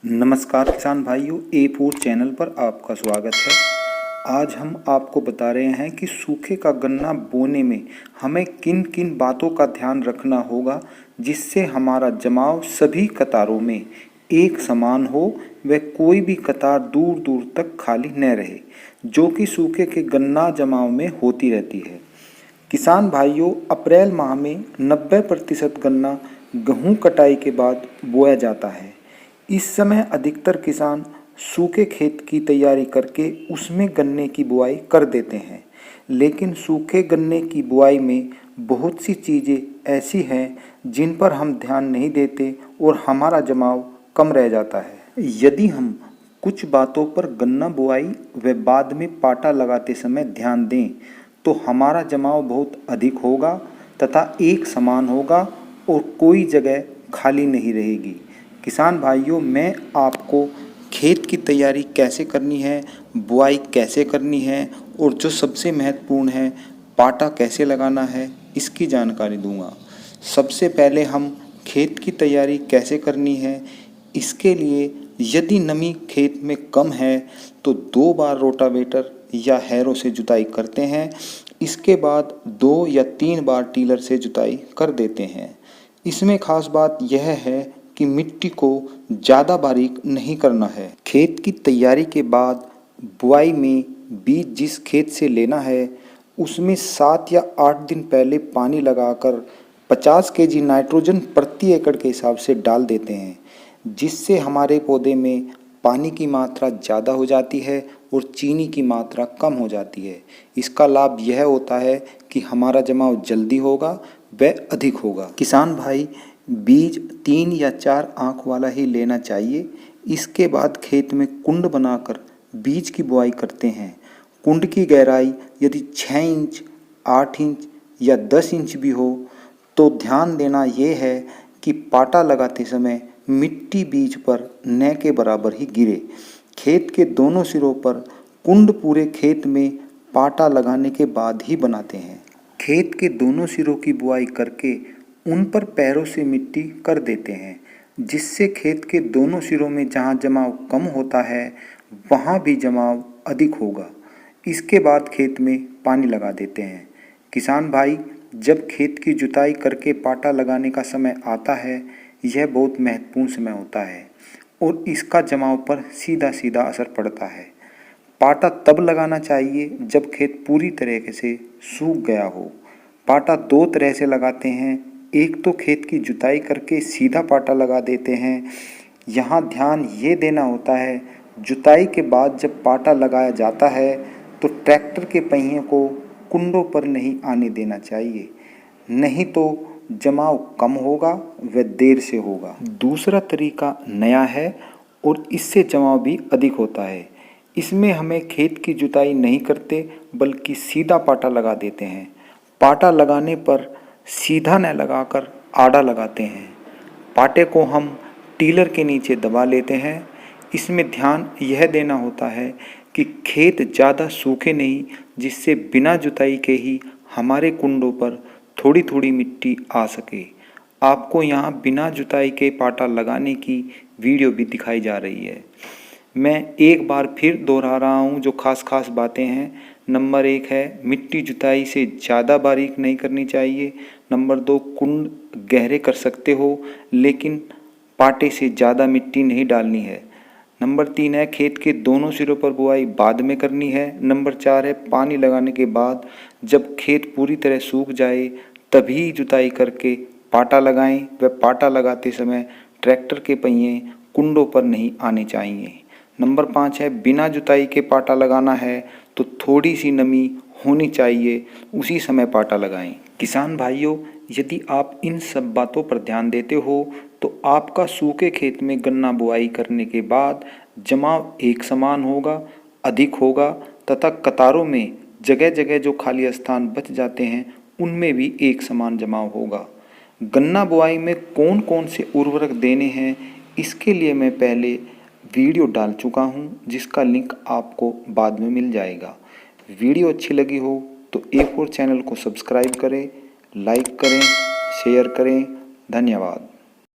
नमस्कार किसान भाइयों, A4 चैनल पर आपका स्वागत है। आज हम आपको बता रहे हैं कि सूखे का गन्ना बोने में हमें किन किन बातों का ध्यान रखना होगा जिससे हमारा जमाव सभी कतारों में एक समान हो व कोई भी कतार दूर दूर तक खाली न रहे, जो कि सूखे के गन्ना जमाव में होती रहती है। किसान भाइयों, अप्रैल माह में 90% गन्ना गेहूँ कटाई के बाद बोया जाता है। इस समय अधिकतर किसान सूखे खेत की तैयारी करके उसमें गन्ने की बुआई कर देते हैं, लेकिन सूखे गन्ने की बुआई में बहुत सी चीज़ें ऐसी हैं जिन पर हम ध्यान नहीं देते और हमारा जमाव कम रह जाता है। यदि हम कुछ बातों पर गन्ना बुआई व बाद में पाटा लगाते समय ध्यान दें तो हमारा जमाव बहुत अधिक होगा तथा एक समान होगा और कोई जगह खाली नहीं रहेगी। किसान भाइयों, मैं आपको खेत की तैयारी कैसे करनी है, बुआई कैसे करनी है और जो सबसे महत्वपूर्ण है पाटा कैसे लगाना है, इसकी जानकारी दूंगा। सबसे पहले हम खेत की तैयारी कैसे करनी है, इसके लिए यदि नमी खेत में कम है तो 2 बार रोटावेटर या हैरो से जुताई करते हैं। इसके बाद 2 या 3 बार टीलर से जुताई कर देते हैं। इसमें खास बात यह है कि मिट्टी को ज़्यादा बारीक नहीं करना है। खेत की तैयारी के बाद बुआई में बीज जिस खेत से लेना है उसमें 7 या 8 दिन पहले पानी लगाकर 50 केजी नाइट्रोजन प्रति एकड़ के हिसाब से डाल देते हैं, जिससे हमारे पौधे में पानी की मात्रा ज़्यादा हो जाती है और चीनी की मात्रा कम हो जाती है। इसका लाभ यह होता है कि हमारा जमाव जल्दी होगा व अधिक होगा। किसान भाई, बीज 3 या 4 आँख वाला ही लेना चाहिए। इसके बाद खेत में कुंड बनाकर बीज की बुआई करते हैं। कुंड की गहराई यदि 6 इंच, 8 इंच या 10 इंच भी हो तो ध्यान देना ये है कि पाटा लगाते समय मिट्टी बीज पर न के बराबर ही गिरे। खेत के दोनों सिरों पर कुंड पूरे खेत में पाटा लगाने के बाद ही बनाते हैं। खेत के दोनों सिरों की बुआई करके उन पर पैरों से मिट्टी कर देते हैं, जिससे खेत के दोनों सिरों में जहाँ जमाव कम होता है वहाँ भी जमाव अधिक होगा। इसके बाद खेत में पानी लगा देते हैं। किसान भाई, जब खेत की जुताई करके पाटा लगाने का समय आता है, यह बहुत महत्वपूर्ण समय होता है और इसका जमाव पर सीधा सीधा असर पड़ता है। पाटा तब लगाना चाहिए जब खेत पूरी तरीके से सूख गया हो। पाटा 2 तरह से लगाते हैं। एक तो खेत की जुताई करके सीधा पाटा लगा देते हैं। यहाँ ध्यान ये देना होता है, जुताई के बाद जब पाटा लगाया जाता है तो ट्रैक्टर के पहिए को कुंडों पर नहीं आने देना चाहिए, नहीं तो जमाव कम होगा व देर से होगा। दूसरा तरीका नया है और इससे जमाव भी अधिक होता है। इसमें हमें खेत की जुताई नहीं करते बल्कि सीधा पाटा लगा देते हैं। पाटा लगाने पर सीधा न लगाकर आड़ा लगाते हैं। पाटे को हम टीलर के नीचे दबा लेते हैं। इसमें ध्यान यह देना होता है कि खेत ज़्यादा सूखे नहीं, जिससे बिना जुताई के ही हमारे कुंडों पर थोड़ी थोड़ी मिट्टी आ सके। आपको यहाँ बिना जुताई के पाटा लगाने की वीडियो भी दिखाई जा रही है। मैं एक बार फिर दोहरा रहा हूँ जो खास बातें हैं। नंबर 1 है, मिट्टी जुताई से ज़्यादा बारीक नहीं करनी चाहिए। नंबर 2, कुंड गहरे कर सकते हो लेकिन पाटे से ज़्यादा मिट्टी नहीं डालनी है। नंबर 3 है, खेत के दोनों सिरों पर बुआई बाद में करनी है। नंबर 4 है, पानी लगाने के बाद जब खेत पूरी तरह सूख जाए तभी जुताई करके पाटा लगाएं व पाटा लगाते समय ट्रैक्टर के पहिए कुंडों पर नहीं आने चाहिए। नंबर 5 है, बिना जुताई के पाटा लगाना है तो थोड़ी सी नमी होनी चाहिए, उसी समय पाटा लगाएं। किसान भाइयों, यदि आप इन सब बातों पर ध्यान देते हो तो आपका सूखे खेत में गन्ना बुआई करने के बाद जमाव एक समान होगा, अधिक होगा तथा कतारों में जगह जगह जो खाली स्थान बच जाते हैं उनमें भी एक समान जमाव होगा। गन्ना बुआई में कौन कौन से उर्वरक देने हैं, इसके लिए मैं पहले वीडियो डाल चुका हूँ, जिसका लिंक आपको बाद में मिल जाएगा। वीडियो अच्छी लगी हो तो A4 चैनल को सब्सक्राइब करें, लाइक करें, शेयर करें। धन्यवाद।